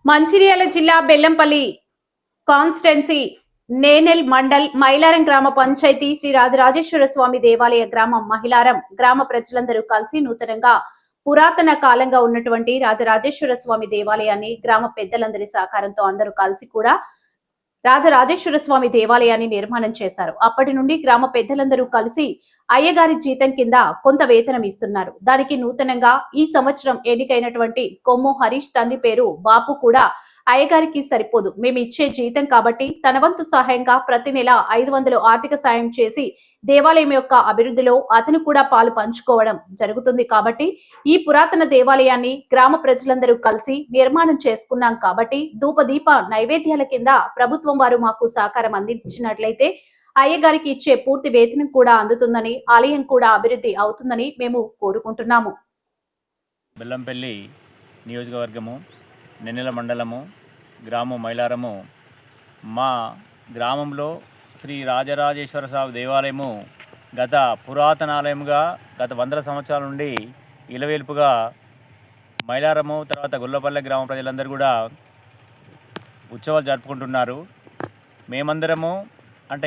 మంచిర్యాల జిల్లా బెల్లంపల్లి కాన్స్టెన్సీ నేనెల్ మండల్ మైలారం గ్రామ పంచాయతీ శ్రీ రాజరాజేశ్వర స్వామి దేవాలయ గ్రామం మహిళారం గ్రామ ప్రజలందరూ కలిసి నూతనంగా పురాతన కాలంగా ఉన్నటువంటి రాజరాజేశ్వర స్వామి దేవాలయాన్ని గ్రామ పెద్దలందరి సహకారంతో అందరూ కలిసి కూడా రాజరాజేశ్వర స్వామి దేవాలయాన్ని నిర్మాణం చేశారు. అప్పటి నుండి గ్రామ పెద్దలందరూ కలిసి అయ్యగారి జీతం కింద కొంత వేతనం ఇస్తున్నారు. దానికి నూతనంగా ఈ సంవత్సరం ఎన్నికైనటువంటి కొమ్ము హరీష్ తండ్రి పేరు బాపు కూడా అయ్యగారికి సరిపోదు, మేము ఇచ్చే జీతం కాబట్టి తన వంతు సహాయంగా ప్రతి నెల 500 ఆర్థిక సాయం చేసి దేవాలయం యొక్క అభివృద్ధిలో అతను కూడా పాలు పంచుకోవడం జరుగుతుంది. కాబట్టి ఈ పురాతన దేవాలయాన్ని గ్రామ ప్రజలందరూ కలిసి నిర్మాణం చేసుకున్నాం కాబట్టి ధూపదీప నైవేద్యాల కింద ప్రభుత్వం వారు మాకు సహకారం అందించినట్లయితే అయ్యగారికి ఇచ్చే పూర్తి వేతనం కూడా అందుతుందని, ఆలయం కూడా అభివృద్ధి అవుతుందని మేము కోరుకుంటున్నాము. బెల్లంపల్లి నియోజకవర్గము, నెన్నెల మండలము, గ్రామం మైలారము. మా గ్రామంలో శ్రీ రాజరాజేశ్వర స్వామి దేవాలయము గత పురాతన ఆలయముగా గత 100 సంవత్సరాల నుండి ఇలవేల్పుగా మైలారము తర్వాత గొల్లపల్లె గ్రామ ప్రజలందరూ కూడా ఉత్సవాలు జరుపుకుంటున్నారు. మేమందరము అంటే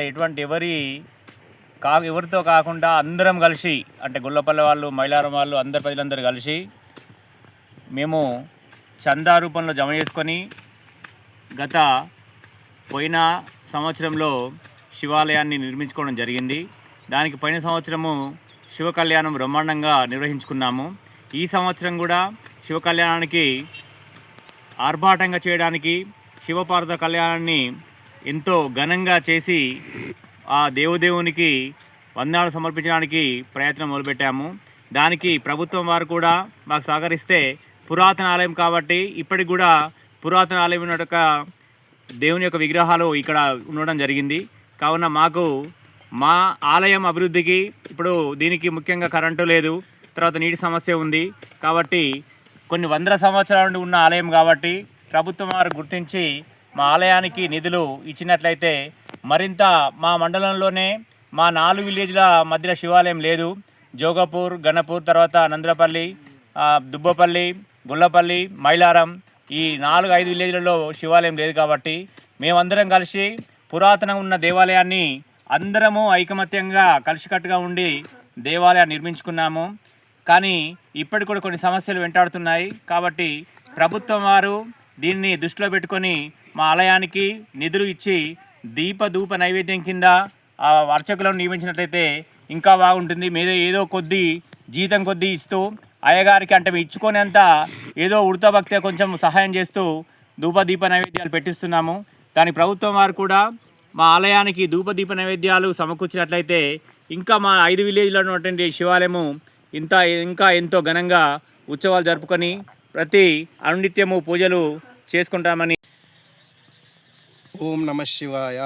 ఎవరితో కాకుండా అందరం కలిసి, అంటే గొల్లపల్లె వాళ్ళు, మైలారం వాళ్ళు, అందరు ప్రజలందరూ కలిసి మేము చందా రూపంలో జమ చేసుకొని గత పోయిన సంవత్సరంలో శివాలయాన్ని నిర్మించుకోవడం జరిగింది. దానికి పోయిన సంవత్సరము శివ కళ్యాణం బ్రహ్మాండంగా నిర్వహించుకున్నాము. ఈ సంవత్సరం కూడా శివ కళ్యాణానికి ఆర్భాటంగా చేయడానికి శివపార్వత కళ్యాణాన్ని ఎంతో ఘనంగా చేసి ఆ దేవునికి వందనాలు సమర్పించడానికి ప్రయత్నం మొదలుపెట్టాము. దానికి ప్రభుత్వం వారు కూడా మాకు సహకరిస్తే పురాతన ఆలయం కాబట్టి ఇప్పటికి కూడా పురాతన ఆలయం ఉన్న దేవుని యొక్క విగ్రహాలు ఇక్కడ ఉండడం జరిగింది. కావున మాకు మా ఆలయం అభివృద్ధికి ఇప్పుడు దీనికి ముఖ్యంగా కరెంటు లేదు, తర్వాత నీటి సమస్య ఉంది. కాబట్టి కొన్ని 100 సంవత్సరాల నుండి ఉన్న ఆలయం కాబట్టి ప్రభుత్వం వారు గుర్తించి మా ఆలయానికి నిధులు ఇచ్చినట్లయితే మరింత మా మండలంలోనే మా 4 విలేజ్ల మధ్యలో శివాలయం లేదు. జోగపూర్, గణపూర్, తర్వాత నంద్రపల్లి, దుబ్బపల్లి, గుల్లపల్లి, మైలారం ఈ 4-5 విలేజ్లలో శివాలయం లేదు. కాబట్టి మేమందరం కలిసి పురాతనంగా ఉన్న దేవాలయాన్ని అందరము ఐకమత్యంగా కలిసికట్టుగా ఉండి దేవాలయాన్ని నిర్మించుకున్నాము. కానీ ఇప్పటికి కూడా కొన్ని సమస్యలు వెంటాడుతున్నాయి. కాబట్టి ప్రభుత్వం వారు దీన్ని దృష్టిలో పెట్టుకొని మా ఆలయానికి నిధులు ఇచ్చి ధూప నైవేద్యం కింద ఆ అర్చకులను నియమించినట్లయితే ఇంకా బాగుంటుంది. మీద ఏదో జీతం కొద్దీ ఇస్తూ అయ్యగారికి అంటే ఇచ్చుకునేంత ఏదో ఉడతభక్తిగా కొంచెం సహాయం చేస్తూ ధూపదీప నైవేద్యాలు పెట్టిస్తున్నాము. దాని ప్రభుత్వం వారు కూడా మా ఆలయానికి ధూపదీప నైవేద్యాలు సమకూర్చినట్లయితే ఇంకా మా 5 విలేజ్లో ఉన్నటువంటి శివాలయము ఇంకా ఎంతో ఘనంగా ఉత్సవాలు జరుపుకొని ప్రతి అనునిత్యము పూజలు చేసుకుంటామని. ఓం నమ శివాయ.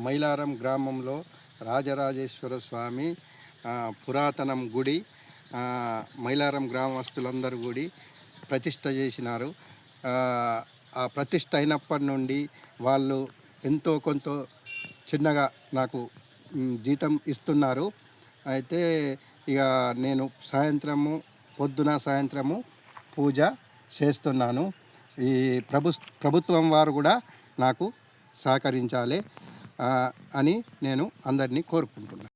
మైలారం గ్రామంలో రాజరాజేశ్వర స్వామి పురాతనం గుడి మైలారం గ్రామస్తులందరూ గుడి ప్రతిష్ట చేసినారు. ఆ ప్రతిష్ట అయినప్పటి నుండి వాళ్ళు ఎంతో కొంత చిన్నగా నాకు జీతం ఇస్తున్నారు. అయితే ఇక నేను పొద్దున సాయంత్రము పూజ చేస్తున్నాను. ఈ ప్రభుత్వం వారు కూడా నాకు సహకరించాలి అని నేను అందరినీ కోరుకుంటున్నాను.